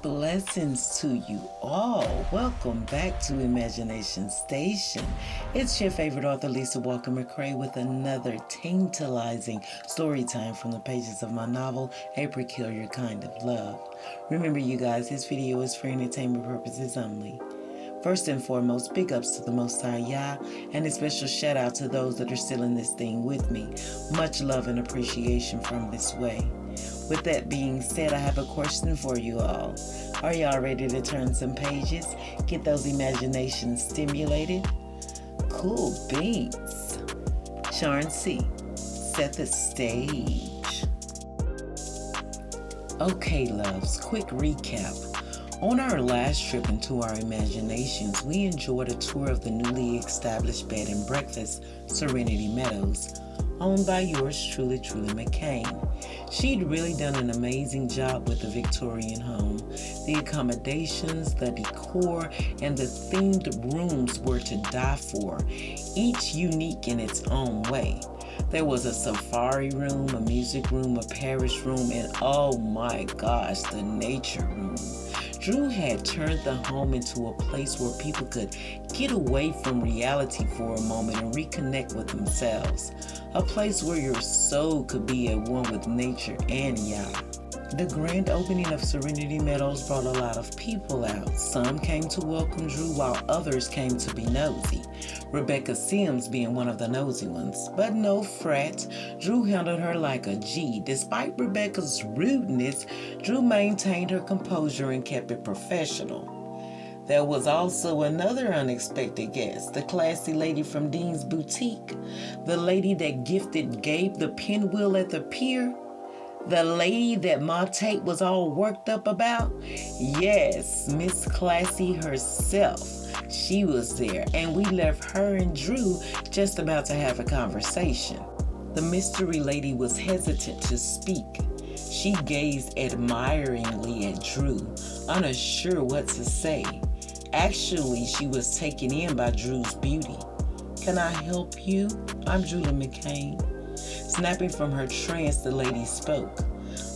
Blessings to you all. Welcome back to Imagination Station. It's your favorite author, Lisa Walker McCrae, with another tantalizing story time from the pages of my novel, A Peculiar Kind of Love. Remember, you guys, this video is for entertainment purposes only. First and foremost, big ups to the Most High Yah, and a special shout out to those that are still in this thing with me. Much love and appreciation from this way. With that being said, I have a question for you all. Are y'all ready to turn some pages? Get those imaginations stimulated? Cool beans. Sharon C., set the stage. Okay, loves, quick recap. On our last trip into our imaginations, we enjoyed a tour of the newly established bed and breakfast, Serenity Meadows, owned by yours truly, McCain. She'd really done an amazing job with the Victorian home. The accommodations, the decor, and the themed rooms were to die for, each unique in its own way. There was a safari room, a music room, a parish room, and oh my gosh, the nature room. Drew had turned the home into a place where people could get away from reality for a moment and reconnect with themselves. A place where your soul could be at one with nature and Yah. The grand opening of Serenity Meadows brought a lot of people out. Some came to welcome Drew while others came to be nosy. Rebecca Sims being one of the nosy ones. But no fret, Drew handled her like a G. Despite Rebecca's rudeness, Drew maintained her composure and kept it professional. There was also another unexpected guest, the classy lady from Dean's Boutique, the lady that gifted Gabe the pinwheel at the pier, the lady that Ma Tate was all worked up about. Yes, Miss Classy herself. She was there, and we left her and Drew just about to have a conversation. The mystery lady was hesitant to speak. She gazed admiringly at Drew, unsure what to say. Actually, she was taken in by Drew's beauty. "Can I help you? I'm Julie McCain." Snapping from her trance, the lady spoke.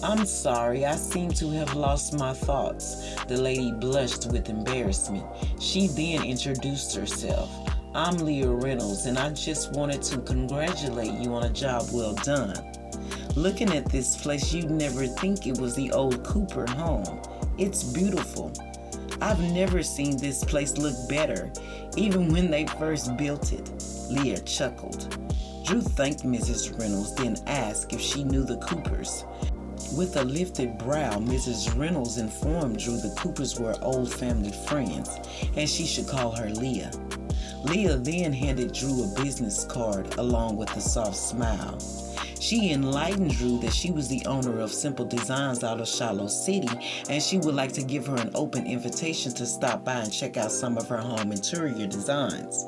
"I'm sorry, I seem to have lost my thoughts." The lady blushed with embarrassment. She then introduced herself. "I'm Leah Reynolds, and I just wanted to congratulate you on a job well done. Looking at this place, you'd never think it was the old Cooper home. It's beautiful. I've never seen this place look better, even when they first built it." Leah chuckled. Drew thanked Mrs. Reynolds, then asked if she knew the Coopers. With a lifted brow, Mrs. Reynolds informed Drew the Coopers were old family friends, and she should call her Leah. Leah then handed Drew a business card along with a soft smile. She enlightened Drew that she was the owner of Simple Designs out of Shiloh City, and she would like to give her an open invitation to stop by and check out some of her home interior designs.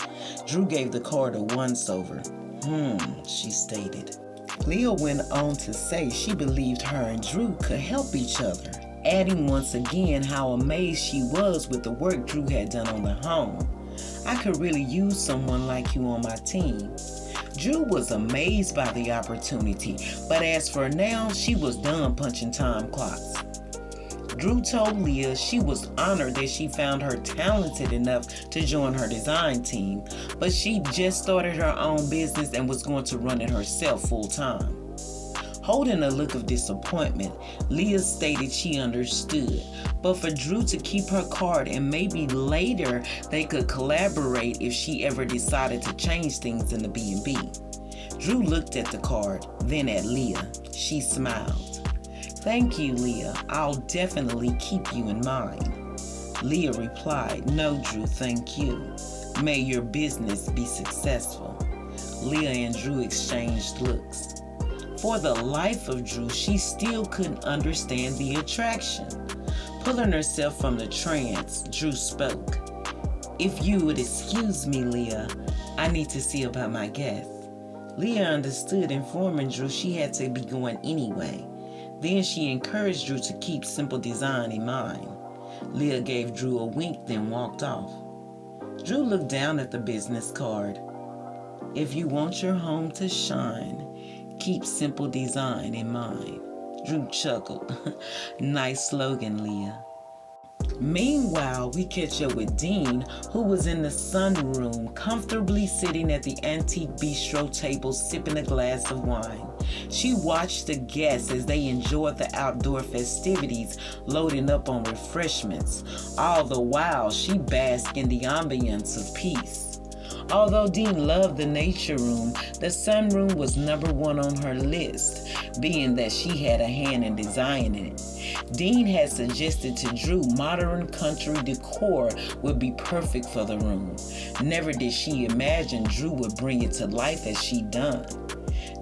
Drew gave the card a once-over. She stated. Leah went on to say she believed her and Drew could help each other, adding once again how amazed she was with the work Drew had done on the home. "I could really use someone like you on my team." Drew was amazed by the opportunity, but as for now, she was done punching time clocks. Drew told Leah she was honored that she found her talented enough to join her design team, but she just started her own business and was going to run it herself full time. Holding a look of disappointment, Leah stated she understood, but for Drew to keep her card and maybe later they could collaborate if she ever decided to change things in the B&B. Drew looked at the card, then at Leah. She smiled. "Thank you, Leah. I'll definitely keep you in mind." Leah replied, "No, Drew, thank you. May your business be successful." Leah and Drew exchanged looks. For the life of Drew, she still couldn't understand the attraction. Pulling herself from the trance, Drew spoke. "If you would excuse me, Leah, I need to see about my guest." Leah understood, informing Drew she had to be going anyway. Then she encouraged Drew to keep Simple Design in mind. Leah gave Drew a wink, then walked off. Drew looked down at the business card. "If you want your home to shine, keep Simple Design in mind." Drew chuckled. "Nice slogan, Leah." Meanwhile, we catch up with Dean, who was in the sunroom, comfortably sitting at the antique bistro table sipping a glass of wine. She watched the guests as they enjoyed the outdoor festivities, loading up on refreshments. All the while, she basked in the ambience of peace. Although Dean loved the nature room, the sunroom was number one on her list, being that she had a hand in designing it. Dean had suggested to Drew modern country decor would be perfect for the room. Never did she imagine Drew would bring it to life as she done.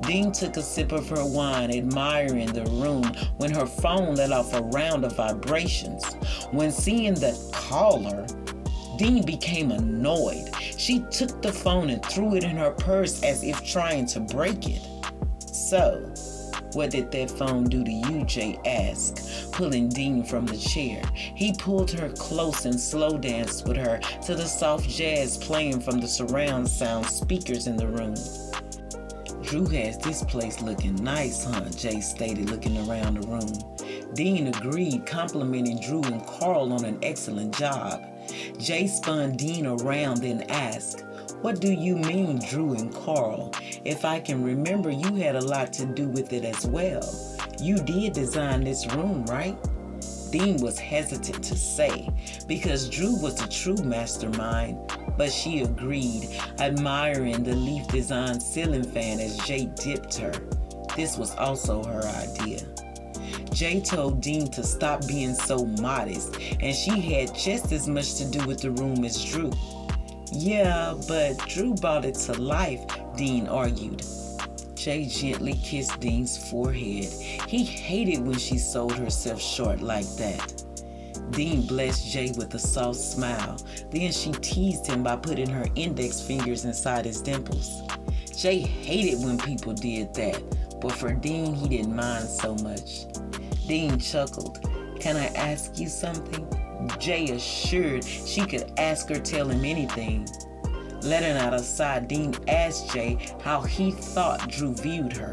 Dean took a sip of her wine, admiring the room, when her phone let off a round of vibrations. When seeing the caller, Dean became annoyed. She took the phone and threw it in her purse as if trying to break it. "So, what did that phone do to you?" Jay asked, pulling Dean from the chair. He pulled her close and slow danced with her to the soft jazz playing from the surround sound speakers in the room. "Drew has this place looking nice, huh?" Jay stated, looking around the room. Dean agreed, complimenting Drew and Carl on an excellent job. Jay spun Dean around, then asked, "What do you mean, Drew and Carl? If I can remember, you had a lot to do with it as well. You did design this room, right?" Dean was hesitant to say, because Drew was a true mastermind, but she agreed, admiring the leaf design ceiling fan as Jay dipped her. This was also her idea. Jay told Dean to stop being so modest, and she had just as much to do with the room as Drew. "Yeah, but Drew brought it to life," Dean argued. Jay gently kissed Dean's forehead. He hated when she sold herself short like that. Dean blessed Jay with a soft smile. Then she teased him by putting her index fingers inside his dimples. Jay hated when people did that, but for Dean, he didn't mind so much. Dean chuckled. "Can I ask you something?" Jay assured she could ask or tell him anything. Letting out a sigh, Dean asked Jay how he thought Drew viewed her.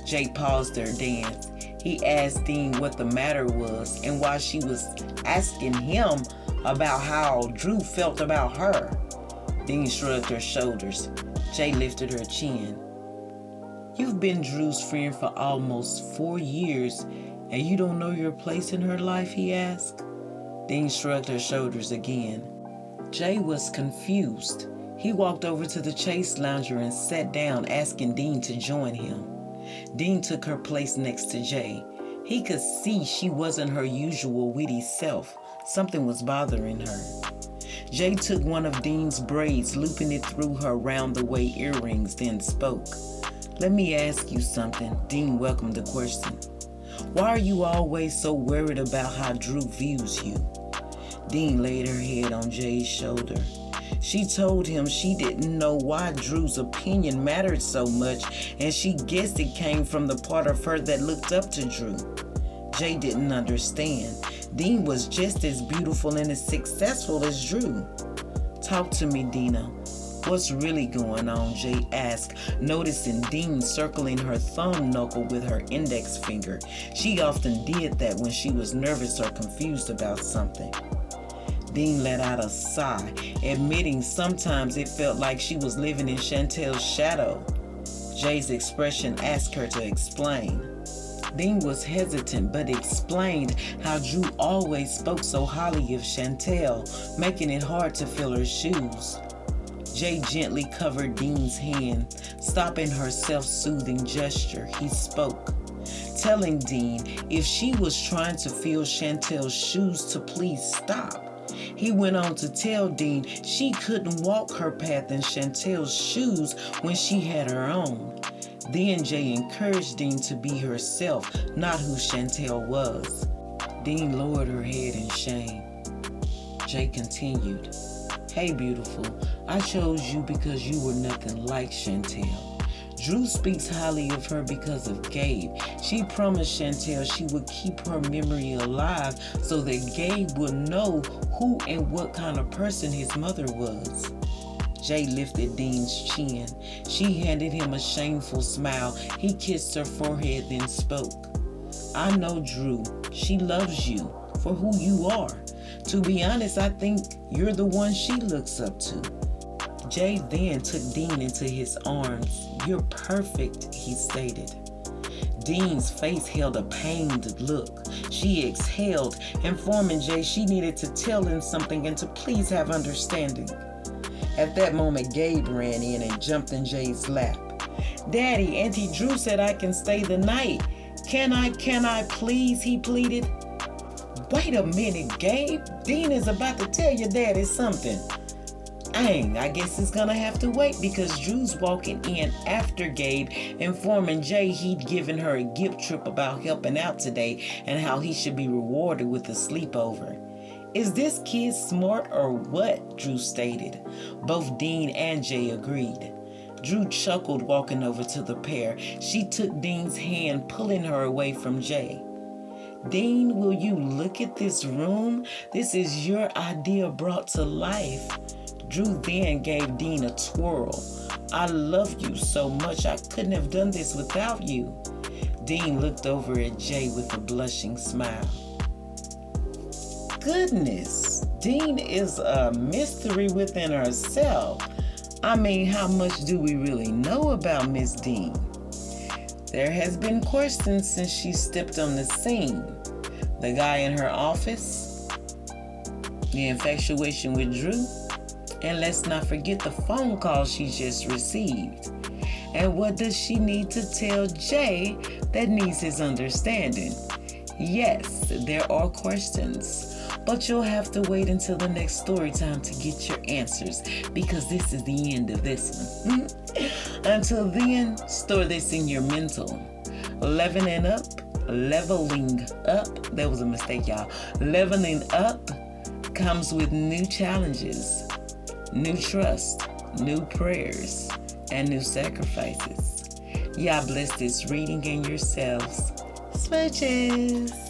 Jay paused their dance. He asked Dean what the matter was and why she was asking him about how Drew felt about her. Dean shrugged her shoulders. Jay lifted her chin. "You've been Drew's friend for almost 4 years, and you don't know your place in her life?" he asked. Dean shrugged her shoulders again. Jay was confused. He walked over to the Chase lounger and sat down, asking Dean to join him. Dean took her place next to Jay. He could see she wasn't her usual witty self. Something was bothering her. Jay took one of Dean's braids, looping it through her round-the-way earrings, then spoke. "Let me ask you something." Dean welcomed the question. "Why are you always so worried about how Drew views you?" Dean laid her head on Jay's shoulder. She told him she didn't know why Drew's opinion mattered so much, and she guessed it came from the part of her that looked up to Drew. Jay didn't understand. Dean was just as beautiful and as successful as Drew. "Talk to me, Dina. What's really going on?" Jay asked, noticing Dean circling her thumb knuckle with her index finger. She often did that when she was nervous or confused about something. Dean let out a sigh, admitting sometimes it felt like she was living in Chantel's shadow. Jay's expression asked her to explain. Dean was hesitant, but explained how Drew always spoke so highly of Chantel, making it hard to fill her shoes. Jay gently covered Dean's hand, stopping her self-soothing gesture. He spoke, telling Dean if she was trying to fill Chantel's shoes to please stop. He went on to tell Dean she couldn't walk her path in Chantel's shoes when she had her own. Then Jay encouraged Dean to be herself, not who Chantel was. Dean lowered her head in shame. Jay continued, "Hey, beautiful, I chose you because you were nothing like Chantel. Drew speaks highly of her because of Gabe. She promised Chantel she would keep her memory alive so that Gabe would know who and what kind of person his mother was." Jay lifted Dean's chin. She handed him a shameful smile. He kissed her forehead, then spoke. "I know Drew. She loves you for who you are. To be honest, I think you're the one she looks up to. Jay then took Dean into his arms. You're perfect, he stated. Dean's face held a pained look. She exhaled, informing Jay she needed to tell him something and to please have understanding. At that moment, Gabe ran in and jumped in Jay's lap. Daddy, Auntie Drew said I can stay the night. Can I please, he pleaded. Wait a minute, Gabe. Dean is about to tell your daddy something. Dang, I guess it's gonna have to wait because Drew's walking in after Gabe, informing Jay he'd given her a guilt trip about helping out today and how he should be rewarded with a sleepover. Is this kid smart or what? Drew stated. Both Dean and Jay agreed. Drew chuckled, walking over to the pair. She took Dean's hand, pulling her away from Jay. Dean, will you look at this room? This is your idea brought to life. Drew then gave Dean a twirl. I love you so much. I couldn't have done this without you. Dean looked over at Jay with a blushing smile. Goodness, Dean is a mystery within herself. I mean, how much do we really know about Miss Dean? There has been questions since she stepped on the scene. The guy in her office, the infatuation with Drew, and let's not forget the phone call she just received. And what does she need to tell Jay that needs his understanding? Yes, there are questions, but you'll have to wait until the next story time to get your answers because this is the end of this one. Until then, store this in your mental. Leveling up. That was a mistake, y'all. Leveling up comes with new challenges, new trust, new prayers, and new sacrifices. Y'all bless this reading and yourselves. Smooches.